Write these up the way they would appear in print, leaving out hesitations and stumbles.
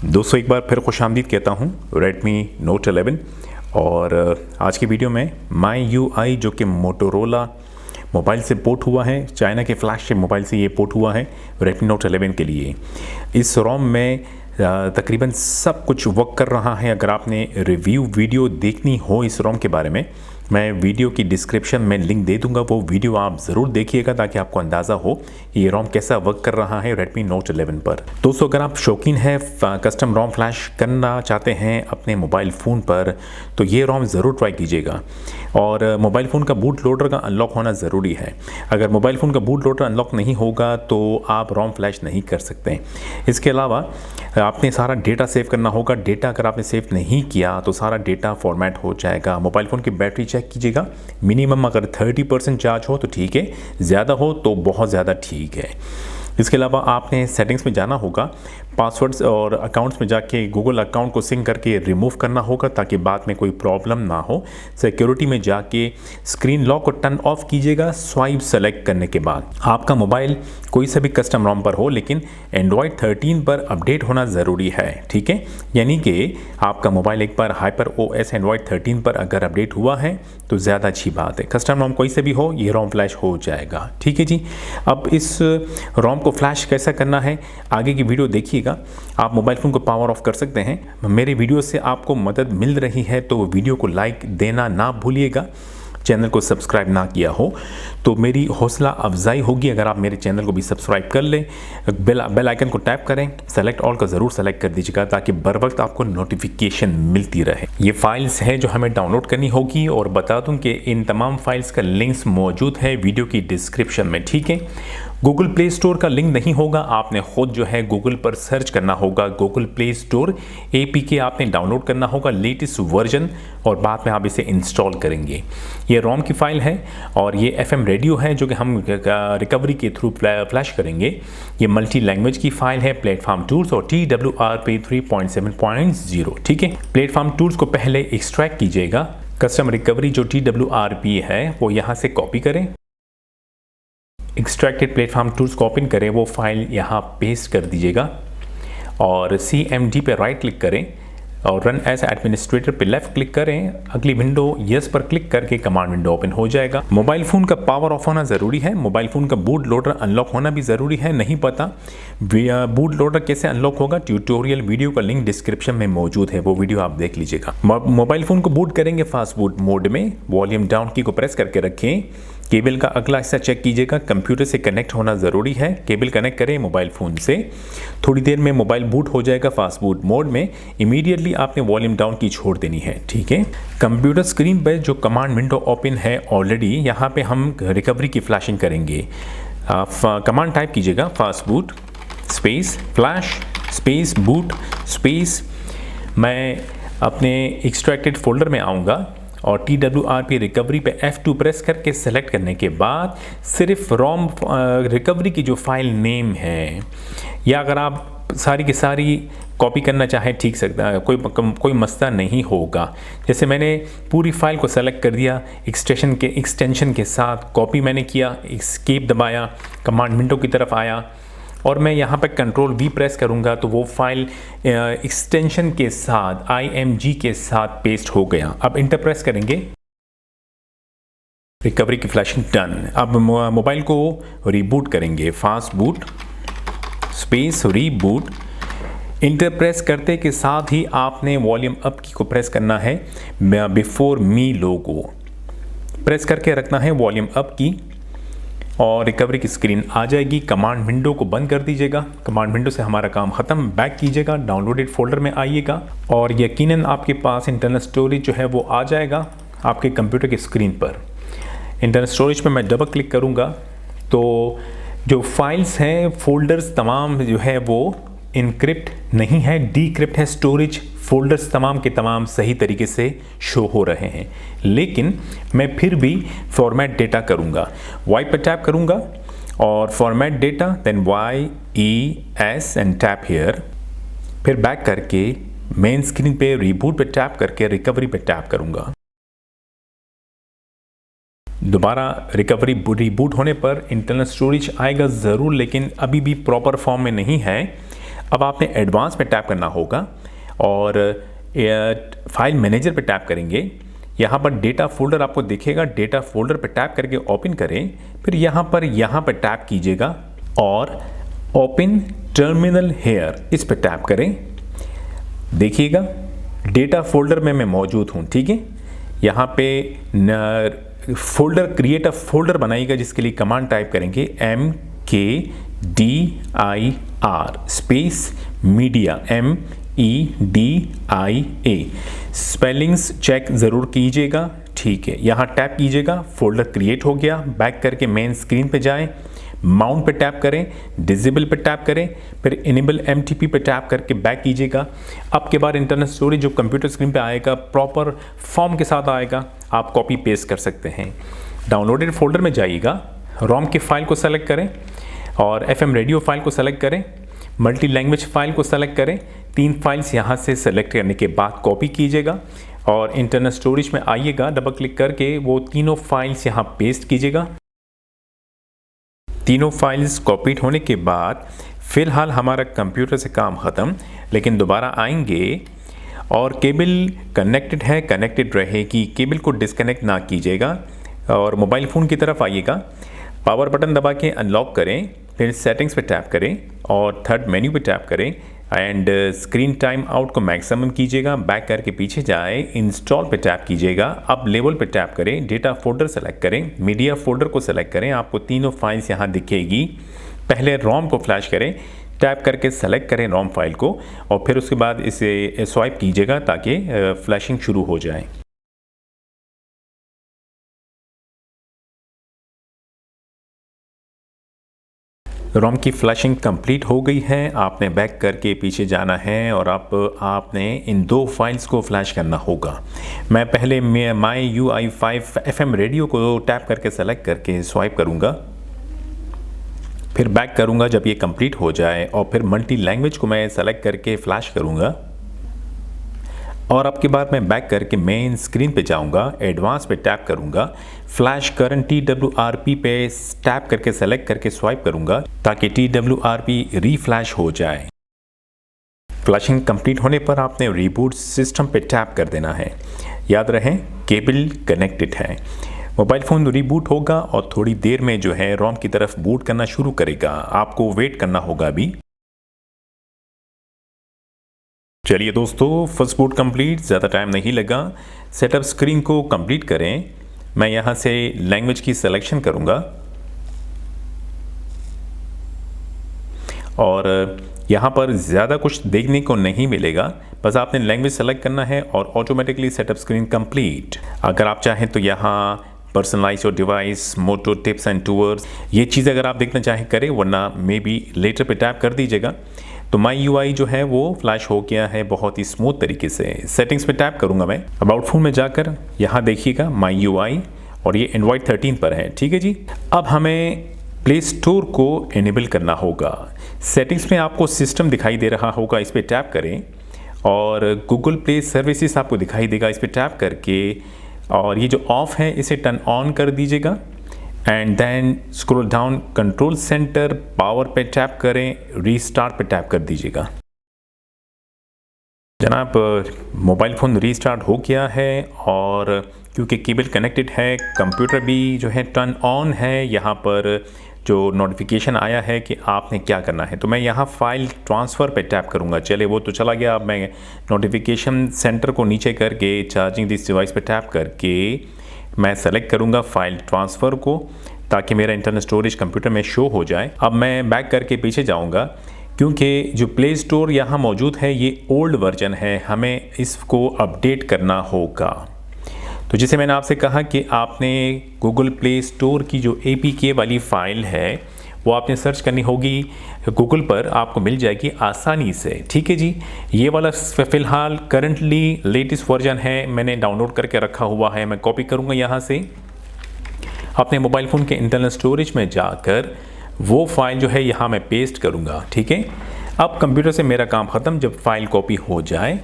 दोस्तों एक बार फिर खुशामदीद कहता हूँ Redmi Note 11 और आज की वीडियो में MIUI जो कि मोटोरोला मोबाइल से पोर्ट हुआ है, चाइना के फ्लैगशिप मोबाइल से ये पोर्ट हुआ है Redmi Note 11 के लिए। इस रोम में तकरीबन सब कुछ वर्क कर रहा है। अगर आपने रिव्यू वीडियो देखनी हो इस रोम के बारे में, मैं वीडियो की डिस्क्रिप्शन में लिंक दे दूंगा, वो वीडियो आप ज़रूर देखिएगा ताकि आपको अंदाज़ा हो कि ये रोम कैसा वर्क कर रहा है Redmi Note 11 पर। दोस्तों अगर आप शौकीन हैं कस्टम रोम फ्लैश करना चाहते हैं अपने मोबाइल फ़ोन पर, तो ये रोम ज़रूर ट्राई कीजिएगा। और मोबाइल फ़ोन का बूट लोडर का अनलॉक होना ज़रूरी है। अगर मोबाइल फ़ोन का बूट लोडर अनलॉक नहीं होगा तो आप रोम फ्लैश नहीं कर सकते। इसके अलावा आपने सारा डेटा सेव करना होगा। डेटा अगर आपने सेव नहीं किया तो सारा डेटा फॉर्मेट हो जाएगा। मोबाइल फ़ोन की बैटरी चेक कीजिएगा, मिनिमम अगर 30% चार्ज हो तो ठीक है, ज़्यादा हो तो बहुत ज़्यादा ठीक है। इसके अलावा आपने सेटिंग्स में जाना होगा, पासवर्ड्स और अकाउंट्स में जाके गूगल अकाउंट को सिंक करके रिमूव करना होगा ताकि बाद में कोई प्रॉब्लम ना हो। सिक्योरिटी में जाके स्क्रीन लॉक को टर्न ऑफ कीजिएगा स्वाइप सेलेक्ट करने के बाद। आपका मोबाइल कोई सा भी कस्टम रोम पर हो लेकिन एंड्रॉयड 13 पर अपडेट होना ज़रूरी है, ठीक है। यानी कि आपका मोबाइल एक बार हाइपर OS एंड्रॉयड 13 पर अगर अपडेट हुआ है तो ज़्यादा अच्छी बात है। कस्टम रोम कोई से भी हो, ये रोम फ्लैश हो जाएगा, ठीक है जी। अब इस रोम को फ्लैश कैसा करना है आगे की वीडियो देखिएगा। आप मोबाइल फ़ोन को पावर ऑफ कर सकते हैं। मेरे वीडियो से आपको मदद मिल रही है तो वीडियो को लाइक देना ना भूलिएगा। चैनल को सब्सक्राइब ना किया हो तो मेरी हौसला अफजाई होगी अगर आप मेरे चैनल को भी सब्सक्राइब कर लें। बेल आइकन को टैप करें, सेलेक्ट ऑल का ज़रूर सेलेक्ट कर दीजिएगा ताकि बर वक्त आपको नोटिफिकेशन मिलती रहे। ये फाइल्स हैं जो हमें डाउनलोड करनी होगी और बता दूं कि इन तमाम फाइल्स का लिंक्स मौजूद है वीडियो की डिस्क्रिप्शन में, ठीक है। गूगल प्ले स्टोर का लिंक नहीं होगा, आपने खुद जो है गूगल पर सर्च करना होगा। गूगल प्ले स्टोर APK आपने डाउनलोड करना होगा, लेटेस्ट वर्जन, और बाद में आप इसे इंस्टॉल करेंगे। ये रोम की फाइल है और ये FM रेडियो है जो कि हम रिकवरी के थ्रू फ्लैश करेंगे। ये मल्टी लैंग्वेज की फाइल है, प्लेटफॉर्म टूल्स और TWRP 3.7.0, ठीक है। प्लेटफॉर्म टूल्स को पहले एक्सट्रैक्ट कीजिएगा। कस्टम रिकवरी जो TWRP है वो यहाँ से कॉपी करें, एक्सट्रैक्टेड प्लेटफॉर्म टूल्स को ओपन करें, वो फाइल यहाँ पेस्ट कर दीजिएगा और CMD पे राइट क्लिक करें और रन एज एडमिनिस्ट्रेटर पे लेफ्ट क्लिक करें। अगली विंडो यस पर क्लिक करके कमांड विंडो ओपन हो जाएगा। मोबाइल फ़ोन का पावर ऑफ होना ज़रूरी है, मोबाइल फ़ोन का बूट लोडर अनलॉक होना भी ज़रूरी है। नहीं पता बूट लोडर कैसे अनलॉक होगा, ट्यूटोरियल वीडियो का लिंक डिस्क्रिप्शन में मौजूद है, वो वीडियो आप देख लीजिएगा। मोबाइल फ़ोन को बूट करेंगे फास्ट बूट मोड में, वॉल्यूम डाउन की को प्रेस करके रखें। केबल का अगला हिस्सा चेक कीजिएगा, कंप्यूटर से कनेक्ट होना ज़रूरी है। केबल कनेक्ट करें मोबाइल फ़ोन से, थोड़ी देर में मोबाइल बूट हो जाएगा फास्ट बूट मोड में। इमीडिएटली आपने वॉल्यूम डाउन की छोड़ देनी है, ठीक है। कंप्यूटर स्क्रीन पर जो कमांड विंडो ओपन है ऑलरेडी, यहाँ पे हम रिकवरी की फ्लैशिंग करेंगे। कमांड टाइप कीजिएगा, fast boot space flash space boot space. मैं अपने एक्सट्रैक्टेड फोल्डर में आऊँगा और TWRP रिकवरी पे F2 प्रेस करके सेलेक्ट करने के बाद सिर्फ रोम रिकवरी की जो फाइल नेम है, या अगर आप सारी की सारी कॉपी करना चाहें ठीक सकता है, कोई मसला नहीं होगा। जैसे मैंने पूरी फाइल को सेलेक्ट कर दिया, एक्सटेंशन के साथ कॉपी मैंने किया, एस्केप दबाया, कमांड विंडो की तरफ आया और मैं यहाँ पे कंट्रोल V प्रेस करूँगा तो वो फाइल एक्सटेंशन के साथ IMG के साथ पेस्ट हो गया। अब इंटर प्रेस करेंगे, रिकवरी की फ्लैशिंग डन। अब मोबाइल को रीबूट करेंगे, fast boot space reboot. Enter press करते के साथ ही आपने वॉल्यूम अप की को प्रेस करना है, बिफोर मी लोगो प्रेस करके रखना है वॉल्यूम अप की और रिकवरी की स्क्रीन आ जाएगी। कमांड विंडो को बंद कर दीजिएगा, कमांड विंडो से हमारा काम ख़त्म। बैक कीजिएगा, डाउनलोडेड फोल्डर में आइएगा और यकीनन आपके पास इंटरनल स्टोरेज जो है वो आ जाएगा आपके कंप्यूटर की स्क्रीन पर। इंटरनल स्टोरेज पे मैं डबल क्लिक करूँगा तो जो फाइल्स हैं, फोल्डर्स तमाम जो है वो इनक्रिप्ट नहीं है, डीक्रिप्ट है। स्टोरेज फोल्डर्स तमाम के तमाम सही तरीके से शो हो रहे हैं, लेकिन मैं फिर भी फॉर्मेट डेटा करूंगा। वाई पर टैप करूंगा और format data, then YES and tap here. फिर बैक करके मेन स्क्रीन पे रिबूट पे टैप करके रिकवरी पे टैप करूंगा। दोबारा रिकवरी रिबूट होने पर इंटरनल स्टोरेज आएगा ज़रूर, लेकिन अभी भी प्रॉपर फॉर्म में नहीं है। अब आपने एडवांस पे टैप करना होगा और फाइल मैनेजर पे टैप करेंगे। यहाँ पर डेटा फोल्डर आपको दिखेगा, डेटा फोल्डर पे टैप करके ओपन करें। फिर यहाँ पर टैप कीजिएगा और ओपन टर्मिनल हेयर इस पे टैप करें। देखिएगा डेटा फोल्डर में मैं मौजूद हूँ, ठीक है। यहाँ पे फोल्डर क्रिएट अ फोल्डर बनाइएगा, जिसके लिए कमांड टाइप करेंगे MKDIR space media MEDIA। Spellings check ज़रूर कीजिएगा, ठीक है। यहाँ टैप कीजिएगा, फोल्डर क्रिएट हो गया। बैक करके मेन स्क्रीन पे जाएं, माउंट पे टैप करें, डिसेबल पे टैप करें, फिर इनेबल MTP पे टैप करके बैक कीजिएगा। अब के बाद इंटरनल स्टोरेज जो कंप्यूटर स्क्रीन पे आएगा प्रॉपर फॉर्म के साथ आएगा, आप कॉपी पेस्ट कर सकते हैं। डाउनलोडेड फोल्डर में जाइएगा, रोम की फाइल को सेलेक्ट करें और FM रेडियो फाइल को सेलेक्ट करें, मल्टी लैंग्वेज फाइल को सेलेक्ट करें। 3 फाइल्स यहाँ से सेलेक्ट करने के बाद कॉपी कीजिएगा और इंटरनल स्टोरेज में आइएगा, डबल क्लिक करके वो तीनों फाइल्स यहाँ पेस्ट कीजिएगा। तीनों फाइल्स कॉपीड होने के बाद फ़िलहाल हमारा कंप्यूटर से काम ख़त्म, लेकिन दोबारा आएंगे और केबल कनेक्टेड है, कनेक्टेड रहेगी, केबल को डिस्कनेक्ट ना कीजिएगा और मोबाइल फ़ोन की तरफ आइएगा। पावर बटन दबा के अनलॉक करें, फिर सेटिंग्स पे टैप करें और थर्ड मेन्यू पे टैप करें एंड स्क्रीन टाइम आउट को मैक्सिमम कीजिएगा। बैक करके पीछे जाए, इंस्टॉल पे टैप कीजिएगा। अब लेवल पे टैप करें, डेटा फोल्डर सेलेक्ट करें, मीडिया फोल्डर को सेलेक्ट करें। आपको तीनों फाइल्स यहाँ दिखेगी। पहले रोम को फ्लैश करें, टैप करके सेलेक्ट करें रोम फाइल को और फिर उसके बाद इसे स्वाइप कीजिएगा ताकि फ्लैशिंग शुरू हो जाए। रोम की फ्लैशिंग कंप्लीट हो गई है। आपने बैक करके पीछे जाना है और आपने इन 2 फाइल्स को फ्लैश करना होगा। मैं पहले MyUI5 FM रेडियो को टैप करके सेलेक्ट करके स्वाइप करूँगा, फिर बैक करूँगा जब ये कंप्लीट हो जाए और फिर मल्टी लैंग्वेज को मैं सेलेक्ट करके फ्लैश करूँगा और अब के बाद मैं बैक करके मेन स्क्रीन पे जाऊंगा, एडवांस पे टैप करूंगा, फ्लैश करंट TWRP पे टैप करके सेलेक्ट करके स्वाइप करूंगा ताकि TWRP रीफ्लैश हो जाए। फ्लैशिंग कंप्लीट होने पर आपने रिबूट सिस्टम पे टैप कर देना है। याद रहे केबल कनेक्टेड है। मोबाइल फ़ोन रिबूट होगा और थोड़ी देर में जो है रोम की तरफ बूट करना शुरू करेगा। आपको वेट करना होगा अभी। चलिए दोस्तों, फर्स्ट बूट कंप्लीट, ज़्यादा टाइम नहीं लगा। सेटअप स्क्रीन को कंप्लीट करें। मैं यहाँ से लैंग्वेज की सिलेक्शन करूँगा और यहाँ पर ज़्यादा कुछ देखने को नहीं मिलेगा, बस आपने लैंग्वेज सेलेक्ट करना है और ऑटोमेटिकली सेटअप स्क्रीन कंप्लीट। अगर आप चाहें तो यहाँ personalise your device, Moto tips and tours, ये चीज़ अगर आप देखना चाहें करें, वरना मे बी लेटर पे टैप कर दीजिएगा। तो MyUI जो है वो फ्लैश हो गया है बहुत ही स्मूथ तरीके से। सेटिंग्स पे टैप करूंगा मैं, अबाउट फोन में जाकर यहाँ देखिएगा MyUI और ये Android 13 पर है, ठीक है जी। अब हमें प्ले स्टोर को इनेबल करना होगा। सेटिंग्स में आपको सिस्टम दिखाई दे रहा होगा, इस पर टैप करें और गूगल प्ले सर्विसेज आपको दिखाई देगा, इस पर टैप करके और ये जो ऑफ है इसे टर्न ऑन कर दीजिएगा and then scroll down, control centre power पे टैप करें, रीस्टार्ट पे टैप कर दीजिएगा। जनाब मोबाइल फ़ोन रीस्टार्ट हो गया है और क्योंकि केबल कनेक्टेड है, कंप्यूटर भी जो है टर्न ऑन है। यहाँ पर जो नोटिफिकेशन आया है कि आपने क्या करना है, तो मैं यहाँ फाइल ट्रांसफ़र पे टैप करूँगा। चले वो तो चला गया। अब मैं नोटिफिकेशन सेंटर को नीचे करके चार्जिंग दिस डिवाइस पे टैप करके मैं सेलेक्ट करूँगा फाइल ट्रांसफ़र को ताकि मेरा इंटरनल स्टोरेज कंप्यूटर में शो हो जाए। अब मैं बैक करके पीछे जाऊँगा क्योंकि जो प्ले स्टोर यहाँ मौजूद है ये ओल्ड वर्जन है, हमें इसको अपडेट करना होगा। तो जैसे मैंने आपसे कहा कि आपने गूगल प्ले स्टोर की जो APK वाली फ़ाइल है वो आपने सर्च करनी होगी गूगल पर, आपको मिल जाएगी आसानी से, ठीक है जी। ये वाला फ़िलहाल करंटली लेटेस्ट वर्जन है, मैंने डाउनलोड करके रखा हुआ है। मैं कॉपी करूँगा यहाँ से, अपने मोबाइल फ़ोन के इंटरनल स्टोरेज में जाकर वो फाइल जो है यहाँ मैं पेस्ट करूँगा, ठीक है। अब कंप्यूटर से मेरा काम ख़त्म जब फाइल कॉपी हो जाए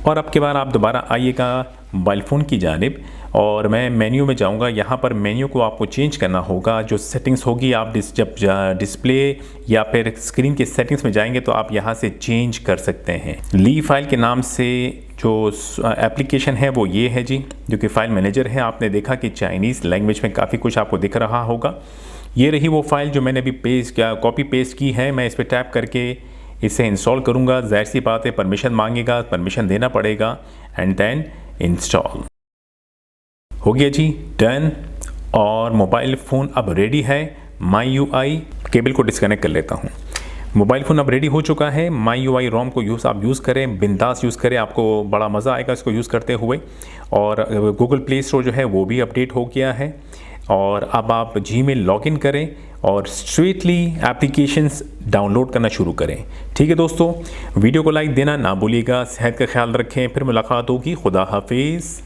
और अब के बाद आप दोबारा आइएगा मोबाइल फ़ोन की जानिब और मैं मेन्यू में जाऊंगा। यहाँ पर मेन्यू को आपको चेंज करना होगा। जो सेटिंग्स होगी आप जब डिस्प्ले या फिर स्क्रीन के सेटिंग्स में जाएंगे तो आप यहाँ से चेंज कर सकते हैं। ली फाइल के नाम से जो एप्लीकेशन है वो ये है जी, जो कि फ़ाइल मैनेजर है। आपने देखा कि चाइनीज़ लैंग्वेज में काफ़ी कुछ आपको दिख रहा होगा। ये रही वो फाइल जो मैंने अभी कॉपी पेस्ट की है। मैं इस पर टैप करके इसे इंस्टॉल करूँगा। ज़ाहिर सी बात है परमिशन मांगेगा, परमिशन देना पड़ेगा एंड देन इंस्टॉल। हो गया जी, डन। और मोबाइल फ़ोन अब रेडी है। MyUI केबल को डिस्कनेक्ट कर लेता हूँ। मोबाइल फ़ोन अब रेडी हो चुका है। MyUI ROM को आप यूज़ करें, बिंदास यूज़ करें, आपको बड़ा मज़ा आएगा इसको यूज़ करते हुए। और गूगल प्ले स्टोर जो है वो भी अपडेट हो गया है। और अब आप Gmail लॉगिन करें और स्ट्रेटली एप्लीकेशंस डाउनलोड करना शुरू करें। ठीक है दोस्तों, वीडियो को लाइक देना ना भूलिएगा। सेहत का ख्याल रखें। फिर मुलाकात होगी। खुदा हाफिज़।